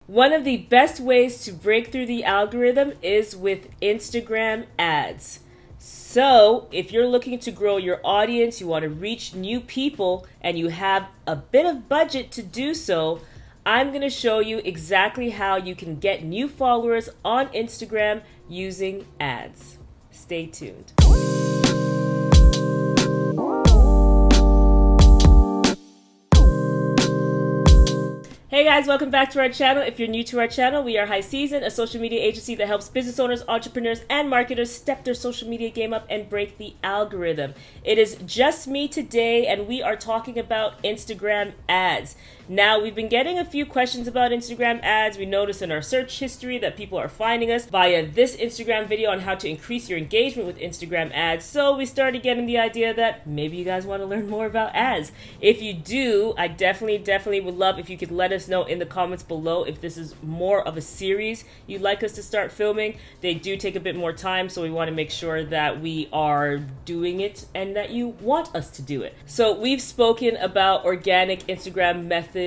One of the best ways to break through the algorithm is with Instagram ads. So, if you're looking to grow your audience, you want to reach new people, and you have a bit of budget to do so, I'm going to show you exactly how you can get new followers on Instagram using ads. Stay tuned. Hey guys, welcome back to our channel. If you're new to our channel, we are High Season, a social media agency that helps business owners, entrepreneurs, and marketers step their social media game up and break the algorithm. It is just me today, and we are talking about Instagram ads. Now, we've been getting a few questions about Instagram ads. We noticed in our search history that people are finding us via this Instagram video on how to increase your engagement with Instagram ads. So we started getting the idea that maybe you guys want to learn more about ads. If you do, I definitely would love if you could let us know in the comments below if this is more of a series you'd like us to start filming. They do take a bit more time, so we want to make sure that we are doing it and that you want us to do it. So we've spoken about organic Instagram methods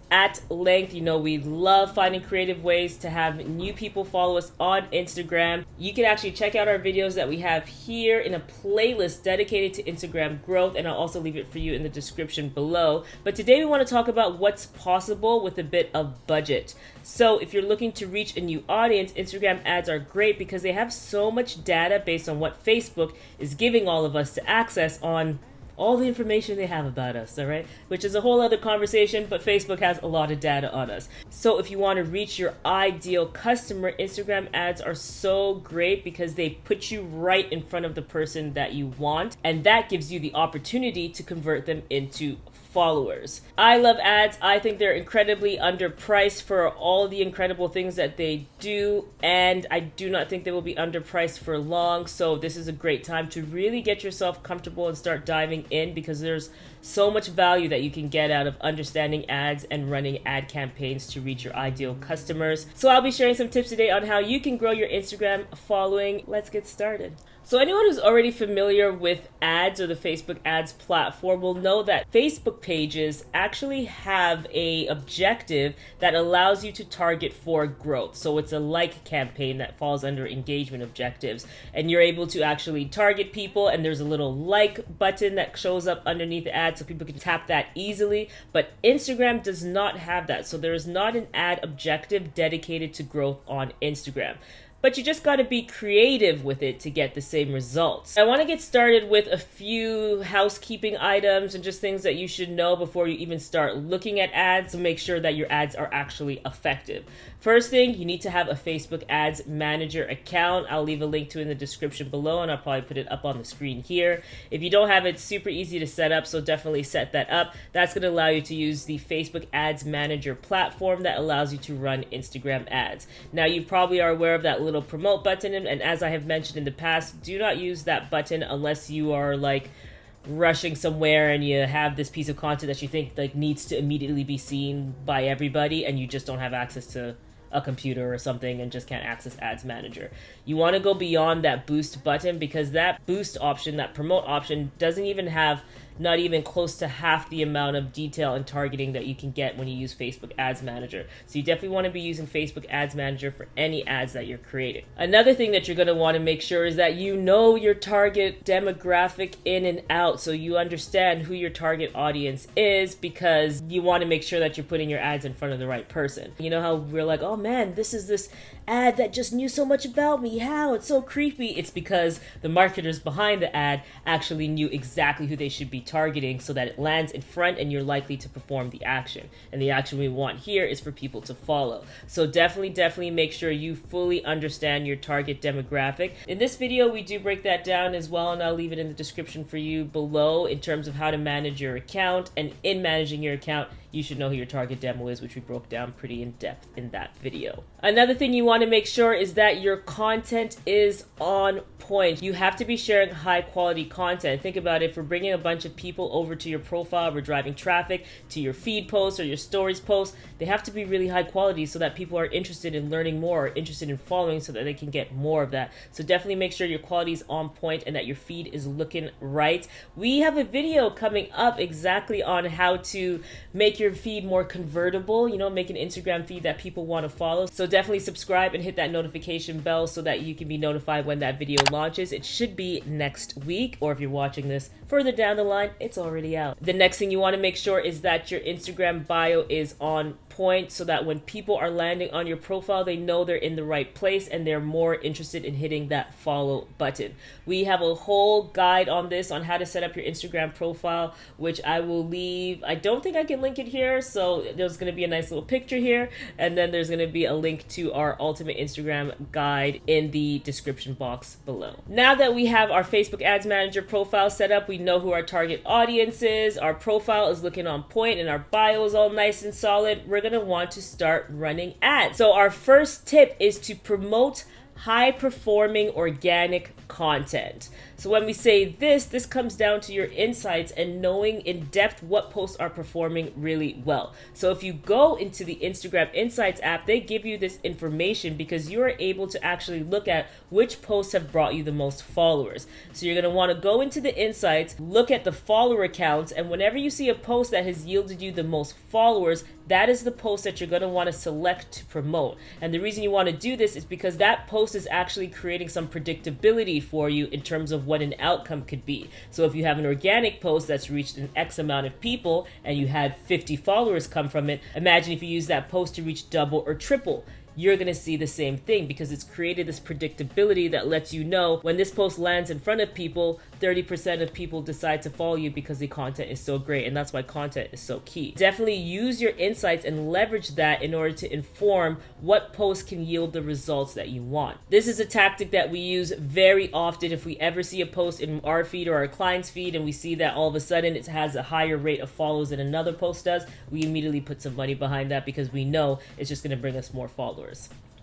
at length. You know, we love finding creative ways to have new people follow us on Instagram. You can actually check out our videos that we have here in a playlist dedicated to Instagram growth, and I'll also leave it for you in the description below. But today we want to talk about what's possible with a bit of budget. So if you're looking to reach a new audience, Instagram ads are great because they have so much data based on what Facebook is giving all of us to access on all the information they have about us, all right? Which is a whole other conversation, but Facebook has a lot of data on us. So if you want to reach your ideal customer, Instagram ads are so great because they put you right in front of the person that you want, and that gives you the opportunity to convert them into followers. I love ads. I think they're incredibly underpriced for all the incredible things that they do, and I do not think they will be underpriced for long. So this is a great time to really get yourself comfortable and start diving in, because there's so much value that you can get out of understanding ads and running ad campaigns to reach your ideal customers. So I'll be sharing some tips today on how you can grow your Instagram following. Let's get started. So anyone who's already familiar with ads or the Facebook ads platform will know that Facebook pages actually have a objective that allows you to target for growth. So it's a like campaign that falls under engagement objectives, and you're able to actually target people, and there's a little like button that shows up underneath the ad so people can tap that easily. But Instagram does not have that. So there is not an ad objective dedicated to growth on Instagram. But you just got to be creative with it to get the same results. I want to get started with a few housekeeping items and just things that you should know before you even start looking at ads to make sure that your ads are actually effective. First thing, you need to have a Facebook Ads Manager account. I'll leave a link to it in the description below, and I'll probably put it up on the screen here. If you don't have it, it's super easy to set up, so definitely set that up. That's going to allow you to use the Facebook Ads Manager platform that allows you to run Instagram ads. Now, you probably are aware of that little promote button, and as I have mentioned in the past, do not use that button unless you are like rushing somewhere and you have this piece of content that you think like needs to immediately be seen by everybody, and you just don't have access to a computer or something and just can't access Ads Manager. You want to go beyond that boost button, because that boost option, that promote option, doesn't even have not even close to half the amount of detail and targeting that you can get when you use Facebook Ads Manager. So you definitely want to be using Facebook Ads Manager for any ads that you're creating. Another thing that you're going to want to make sure is that you know your target demographic in and out, so you understand who your target audience is, because you want to make sure that you're putting your ads in front of the right person. You know how we're like, oh man, this is this ad that just knew so much about me. How? It's so creepy. It's because the marketers behind the ad actually knew exactly who they should be targeting, so that it lands in front and you're likely to perform the action. And the action we want here is for people to follow. So definitely make sure you fully understand your target demographic. In this video, we do break that down as well, and I'll leave it in the description for you below in terms of how to manage your account. And in managing your account, you should know who your target demo is, which we broke down pretty in depth in that video. Another thing you want to make sure is that your content is on point. You have to be sharing high quality content. Think about it. If we're bringing a bunch of people over to your profile, we're driving traffic to your feed posts or your stories posts, they have to be really high quality so that people are interested in learning more, or interested in following, so that they can get more of that. So definitely make sure your quality is on point and that your feed is looking right. We have a video coming up exactly on how to make make your feed more convertible, make an Instagram feed that people want to follow. So definitely subscribe and hit that notification bell so that you can be notified when that video launches. It should be next week, or if you're watching this further down the line, it's already out. The next thing you want to make sure is that your Instagram bio is on point so that when people are landing on your profile, they know they're in the right place and they're more interested in hitting that follow button. We have a whole guide on this, on how to set up your Instagram profile, which I will leave. I don't think I can link it here, so there's going to be a nice little picture here, and then there's going to be a link to our ultimate Instagram guide in the description box below. Now that we have our Facebook Ads Manager profile set up, we know who our target audience is, our profile is looking on point, and our bio is all nice and solid. We're going to want to start running ads. So our first tip is to promote high-performing organic content. So when we say this comes down to your insights and knowing in depth what posts are performing really well. So if you go into the Instagram Insights app, they give you this information because you are able to actually look at which posts have brought you the most followers. So you're going to want to go into the insights, look at the follower counts, and whenever you see a post that has yielded you the most followers, that is the post that you're going to want to select to promote. And the reason you want to do this is because that post is actually creating some predictability for you in terms of what an outcome could be. So if you have an organic post that's reached an X amount of people and you had 50 followers come from it, imagine if you use that post to reach double or triple. You're going to see the same thing because it's created this predictability that lets you know when this post lands in front of people, 30% of people decide to follow you because the content is so great, and that's why content is so key. Definitely use your insights and leverage that in order to inform what posts can yield the results that you want. This is a tactic that we use very often. If we ever see a post in our feed or our client's feed and we see that all of a sudden it has a higher rate of follows than another post does, we immediately put some money behind that because we know it's just going to bring us more followers.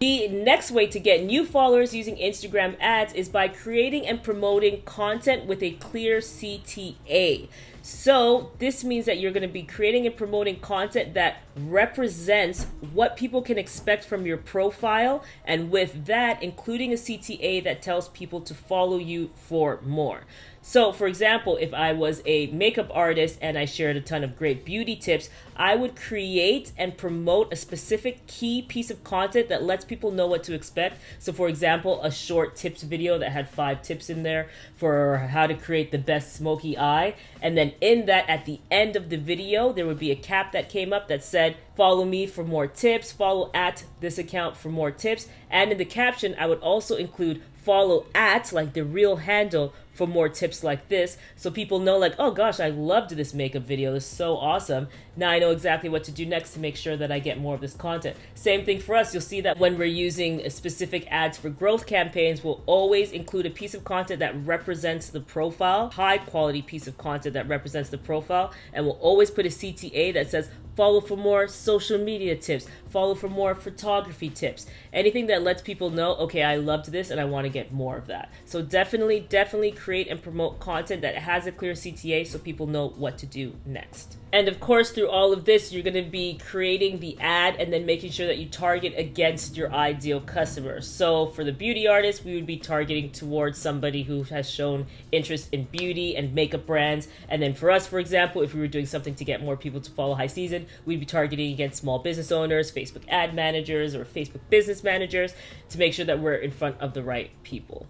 The next way to get new followers using Instagram ads is by creating and promoting content with a clear CTA. So this means that you're going to be creating and promoting content that represents what people can expect from your profile, and with that, including a CTA that tells people to follow you for more. So for example, if I was a makeup artist and I shared a ton of great beauty tips, I would create and promote a specific key piece of content that lets people know what to expect. So for example, a short tips video that had 5 tips in there for how to create the best smoky eye. And then in that, at the end of the video, there would be a cap that came up that said, follow me for more tips, follow at this account for more tips. And in the caption, I would also include follow at, like the real handle, for more tips like this, so people know like, oh gosh, I loved this makeup video, it's so awesome. Now I know exactly what to do next to make sure that I get more of this content. Same thing for us. You'll see that when we're using specific ads for growth campaigns, we'll always include a piece of content that represents the profile, high quality piece of content that represents the profile, and we'll always put a CTA that says follow for more social media tips, follow for more photography tips, anything that lets people know, okay, I loved this and I want to get more of that. So definitely create and promote content that has a clear CTA so people know what to do next. And of course, through all of this, you're going to be creating the ad and then making sure that you target against your ideal customers. So for the beauty artist, we would be targeting towards somebody who has shown interest in beauty and makeup brands. And then for us, for example, if we were doing something to get more people to follow High Season, we'd be targeting against small business owners, Facebook ad managers, or Facebook business managers to make sure that we're in front of the right people.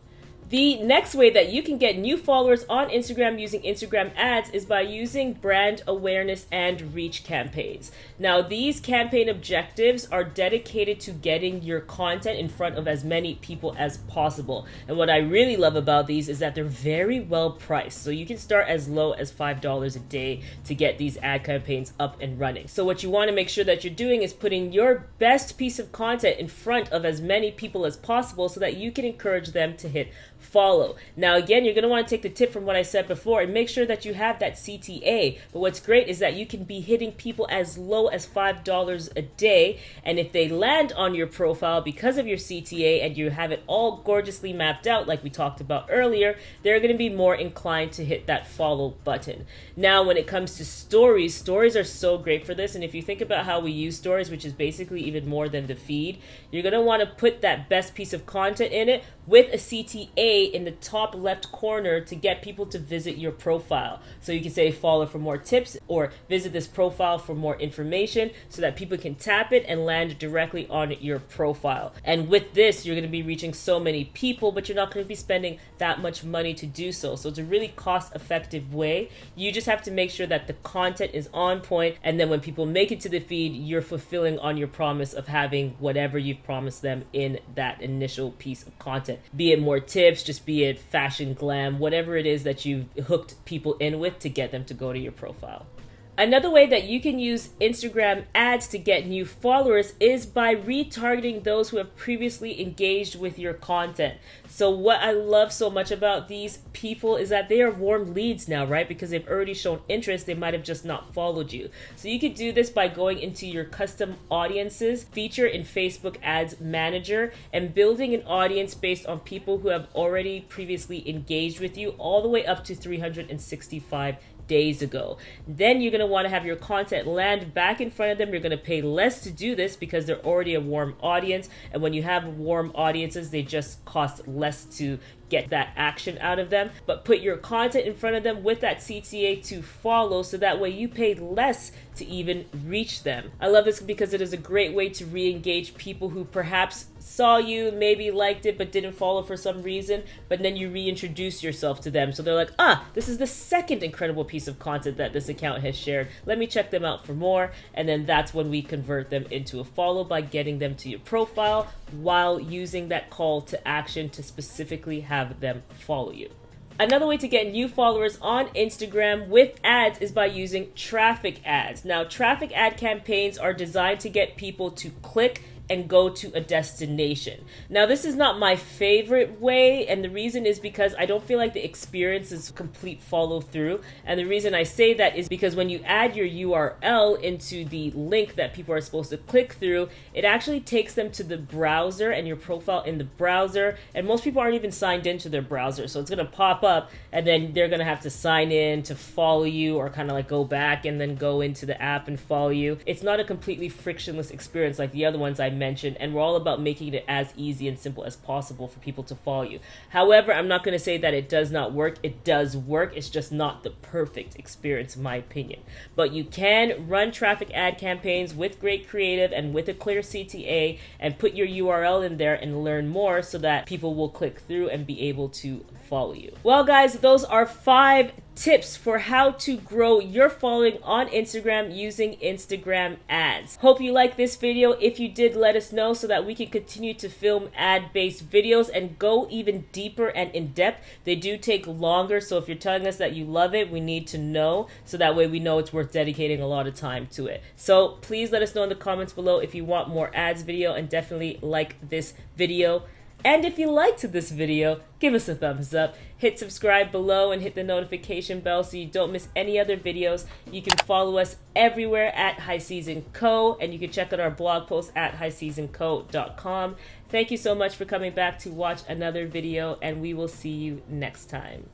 The next way that you can get new followers on Instagram using Instagram ads is by using brand awareness and reach campaigns. Now, these campaign objectives are dedicated to getting your content in front of as many people as possible. And what I really love about these is that they're very well priced. So you can start as low as $5 a day to get these ad campaigns up and running. So what you want to make sure that you're doing is putting your best piece of content in front of as many people as possible so that you can encourage them to hit follow. Now again, you're going to want to take the tip from what I said before and make sure that you have that CTA. But what's great is that you can be hitting people as low as $5 a day, and if they land on your profile because of your CTA and you have it all gorgeously mapped out like we talked about earlier, they're going to be more inclined to hit that follow button. Now when it comes to stories are so great for this, and if you think about how we use stories, which is basically even more than the feed, you're going to want to put that best piece of content in it with a CTA A in the top left corner to get people to visit your profile. So you can say follow for more tips or visit this profile for more information so that people can tap it and land directly on your profile. And with this, you're going to be reaching so many people, but you're not going to be spending that much money to do so. So it's a really cost-effective way. You just have to make sure that the content is on point, and then when people make it to the feed, you're fulfilling on your promise of having whatever you've promised them in that initial piece of content. Be it more tips, just be it fashion, glam, whatever it is that you've hooked people in with to get them to go to your profile. Another way that you can use Instagram ads to get new followers is by retargeting those who have previously engaged with your content. So what I love so much about these people is that they are warm leads now, right? Because they've already shown interest, they might have just not followed you. So you could do this by going into your custom audiences feature in Facebook Ads Manager and building an audience based on people who have already previously engaged with you all the way up to 365 days ago. Then you're going to want to have your content land back in front of them. You're going to pay less to do this because they're already a warm audience. And when you have warm audiences, they just cost less to get that action out of them. But put your content in front of them with that CTA to follow, so that way you pay less to even reach them. I love this because it is a great way to re-engage people who perhaps saw you, maybe liked it, but didn't follow for some reason, but then you reintroduce yourself to them. So they're like, this is the second incredible piece of content that this account has shared. Let me check them out for more. And then that's when we convert them into a follow by getting them to your profile while using that call to action to specifically have them follow you. Another way to get new followers on Instagram with ads is by using traffic ads. Now, traffic ad campaigns are designed to get people to click and go to a destination. Now, this is not my favorite way, and the reason is because I don't feel like the experience is complete follow through. And the reason I say that is because when you add your URL into the link that people are supposed to click through, it actually takes them to the browser and your profile in the browser. And most people aren't even signed into their browser. So it's gonna pop up and then they're gonna have to sign in to follow you, or kind of like go back and then go into the app and follow you. It's not a completely frictionless experience like the other ones I mentioned, and we're all about making it as easy and simple as possible for people to follow you. However, I'm not going to say that it does not work. It does work. It's just not the perfect experience in my opinion. But you can run traffic ad campaigns with great creative and with a clear CTA and put your URL in there and learn more so that people will click through and be able to follow you. Well, guys, those are 5 tips for how to grow your following on Instagram using Instagram ads. Hope you like this video. If you did, let us know so that we can continue to film ad-based videos and go even deeper and in depth. They do take longer, so if you're telling us that you love it, we need to know, so that way we know it's worth dedicating a lot of time to it. So please let us know in the comments below if you want more ads video, and definitely like this video. And if you liked this video, give us a thumbs up, hit subscribe below, and hit the notification bell so you don't miss any other videos. You can follow us everywhere at High Season Co, and you can check out our blog post at highseasonco.com. Thank you so much for coming back to watch another video, and we will see you next time.